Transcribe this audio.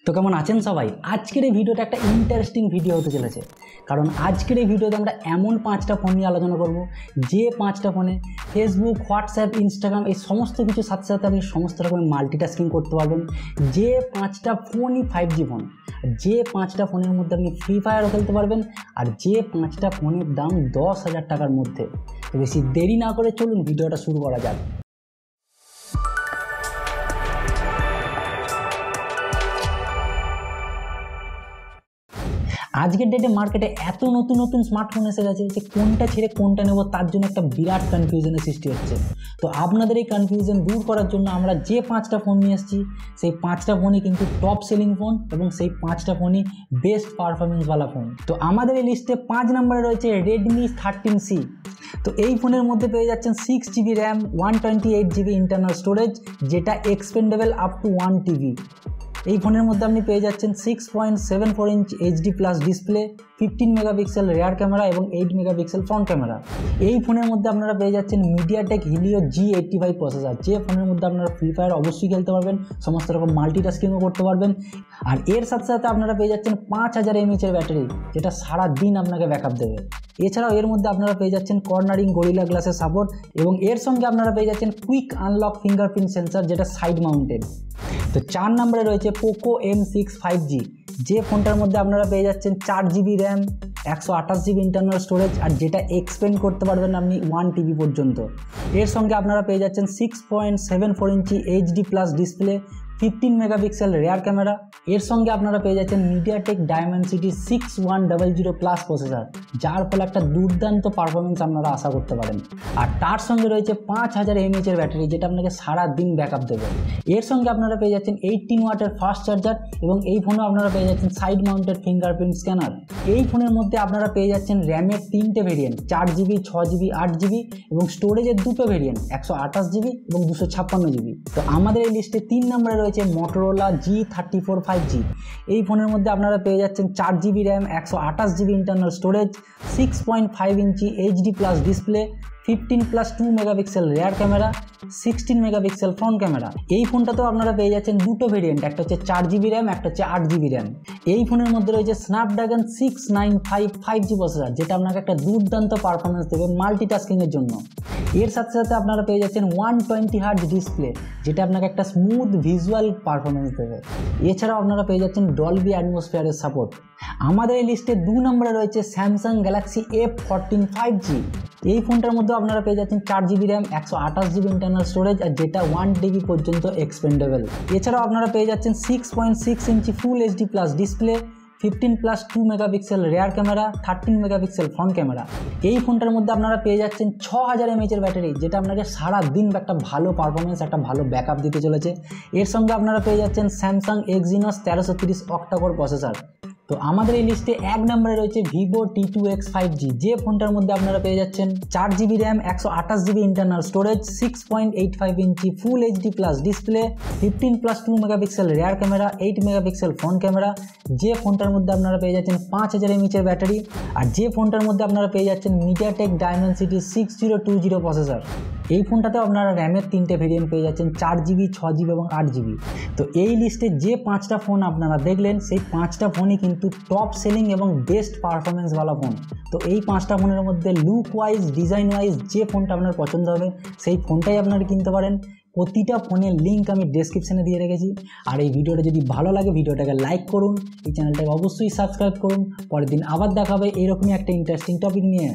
তো কেমন আছেন সবাই? আজকের এই ভিডিওটা একটা ইন্টারেস্টিং ভিডিও হতে চলেছে, কারণ আজকের এই ভিডিওতে আমরা এমন 5টা ফোন নিয়ে আলোচনা করব যে 5টা ফোনে ফেসবুক, হোয়াটসঅ্যাপ, ইনস্টাগ্রাম এই সমস্ত কিছুর সাথে সাথে আপনি সমস্ত রকমের মাল্টিটাস্কিং করতে পারবেন। যে 5টা ফোনই 5G ফোন, যে 5টা ফোনের মধ্যে আপনি ফ্রি ফায়ারও খেলতে পারবেন, আর যে 5টা ফোনের দাম 10,000 টাকার মধ্যে। তো বেশি দেরি না করে চলুন ভিডিওটা শুরু করা যাক। আজকের ডেটে মার্কেটে এত নতুন নতুন স্মার্টফোন এসে গেছে যে কোনটা ছেড়ে কোনটা নেব তার জন্য একটা বিরাট কনফিউশনের সৃষ্টি হচ্ছে। তো আপনাদের এই কনফিউশন দূর করার জন্য আমরা যে 5টা ফোন নিয়ে এসেছি সেই 5টা ফোনই কিন্তু টপ সেলিং ফোন এবং সেই 5টা ফোনই বেস্ট পারফরমেন্সওয়ালা ফোন। তো আমাদের এই লিস্টে 5 নম্বরে রয়েছে Redmi 13C। তো এই ফোনের মধ্যে পেয়ে যাচ্ছেন 6GB RAM, 128GB internal storage, যেটা এক্সপেন্ডেবল আপ টু 1TB। এই ফোনের মধ্যে আপনি পেয়ে যাচ্ছেন 6.74 inch HD+ display, 15 megapixel rare camera এবং 8 মেগাপিক্সেল ফ্রন্ট ক্যামেরা। এই ফোনের মধ্যে আপনারা পেয়ে যাচ্ছেন MediaTek Helio G85 প্রসেসর, যে ফোনের মধ্যে আপনারা ফ্রি ফায়ার অবশ্যই খেলতে পারবেন, সমস্ত রকম মাল্টিটাস্কিংও করতে পারবেন। আর এর সাথে সাথে আপনারা পেয়ে যাচ্ছেন 5000 mAh ব্যাটারি, যেটা সারা দিন আপনাকে ব্যাকআপ দেবে। এছাড়াও এর মধ্যে আপনারা পেয়ে যাচ্ছেন কর্নারিং গরিলা গ্লাসের সাপোর্ট এবং এর সঙ্গে আপনারা পেয়ে যাচ্ছেন কুইক আনলক ফিঙ্গারপ্রিন্ট সেন্সর, যেটা সাইড মাউন্টেড। তো 4 নম্বরে রয়েছে Poco M6 5G, যে ফোনটার মধ্যে আপনারা পেয়ে যাচ্ছেন 4GB RAM, 128GB internal storage, আর যেটা এক্সপেন্ড করতে পারবেন আপনি 1TB পর্যন্ত। এর সঙ্গে আপনারা পেয়ে যাচ্ছেন 6.74 ইঞ্চি HD+ display, 15 megapixel rare camera. এর সঙ্গে আপনারা পেয়ে যাচ্ছেন MediaTek Dimensity 6100+ প্রসেসর, যার ফলে একটা দুর্দান্ত পারফরমেন্স আপনারা আশা করতে পারেন। আর তার সঙ্গে রয়েছে 5000 mAh ব্যাটারি, যেটা আপনাকে সারা দিন ব্যাকআপ দেবে। এর সঙ্গে আপনারা পেয়ে যাচ্ছেন 18 ওয়াটের ফাস্ট চার্জার এবং এই ফোনেও আপনারা পেয়ে যাচ্ছেন সাইড মাউন্টেড ফিঙ্গারপ্রিন্ট স্ক্যানার। এই ফোনের মধ্যে আপনারা পেয়ে যাচ্ছেন র্যামের 3টে ভেরিয়েন্ট, 4GB, 6GB, 8GB এবং স্টোরেজের 2টো ভেরিয়েন্ট, 128GB এবং 256GB। তো আমাদের এই লিস্টে 3 নম্বরে রয়েছে Motorola G34 5G। এই ফোনের মধ্যে আপনারা পেয়ে যাচ্ছেন 4GB RAM, 128GB internal storage, 6.5 ইঞ্চি HD+ display, 15+2 megapixel rare camera, 16 megapixel front camera. এই ফোনটাতেও আপনারা পেয়ে যাচ্ছেন 2টো ভেরিয়েন্ট, একটা হচ্ছে 4GB র্যাম, একটা হচ্ছে 8GB র্যাম। এই ফোনের মধ্যে রয়েছে Snapdragon 695 5G প্রসেসর, যেটা আপনাকে একটা দুর্দান্ত পারফরমেন্স দেবে মাল্টিটাস্কিংয়ের জন্য। এর সাথে সাথে আপনারা পেয়ে যাচ্ছেন 120Hz ডিসপ্লে, যেটা আপনাকে একটা স্মুথ ভিজুয়াল পারফরমেন্স দেবে। এছাড়াও আপনারা পেয়ে যাচ্ছেন ডলবি অ্যাটমসফিয়ারের সাপোর্ট। আমাদের এই লিস্টে 2 নম্বরে রয়েছে Samsung Galaxy F14 5G। এই ফোনটার মধ্যে আপনারা পেয়ে যাচ্ছেন 4GB RAM, 128GB internal storage, আর যেটা 1TB পর্যন্ত এক্সপেন্ডেবল। এছাড়াও আপনারা পেয়ে যাচ্ছেন 6.6 ইঞ্চি ফুল HD+ display, 15+2 megapixel rare camera, 13 megapixel front camera. এই ফোনটার মধ্যে আপনারা পেয়ে যাচ্ছেন 6000 mAh ব্যাটারি, যেটা আপনাকে সারা দিন একটা ভালো পারফরমেন্স, একটা ভালো ব্যাকআপ দিতে চলেছে। এর সঙ্গে আপনারা পেয়ে যাচ্ছেন Samsung Exynos 1330 অক্টা-কোর প্রসেসর। তো আমাদের এই লিস্টে 1 নম্বরে রয়েছে Vivo T2X 5G, যে ফোনটার মধ্যে আপনারা পেয়ে যাচ্ছেন 4GB RAM, 128GB internal storage, 6.85 ইঞ্চি ফুল HD+ display, 15+2 megapixel rare camera, 8 megapixel front camera. যে ফোনটার মধ্যে আপনারা পেয়ে যাচ্ছেন 5000 mAh ব্যাটারি, আর যে ফোনটার মধ্যে আপনারা পেয়ে যাচ্ছেন MediaTek Dimensity 6020 প্রসেসর। এই ফোনটাতেও আপনারা র্যামের 3টে ভেরিয়েন্ট পেয়ে যাচ্ছেন, 4GB, 6GB এবং 8GB। তো এই লিস্টে যে 5টা ফোন আপনারা দেখলেন সেই 5টা ফোনই কিন্তু টপ সেলিং এবং বেস্ট পারফরমেন্সওয়ালা ফোন। তো এই 5টা ফোনের মধ্যে লুক ওয়াইজ, ডিজাইন ওয়াইজ যে ফোনটা আপনার পছন্দ হবে সেই ফোনটাই আপনারা কিনতে পারেন। প্রতিটা ফোনের লিঙ্ক আমি ডেসক্রিপশনে দিয়ে রেখেছি। আর এই ভিডিওটা যদি ভালো লাগে ভিডিওটাকে লাইক করুন, এই চ্যানেলটাকে অবশ্যই সাবস্ক্রাইব করুন। পরের দিন আবার দেখা হবে এইরকমই একটা ইন্টারেস্টিং টপিক নিয়ে।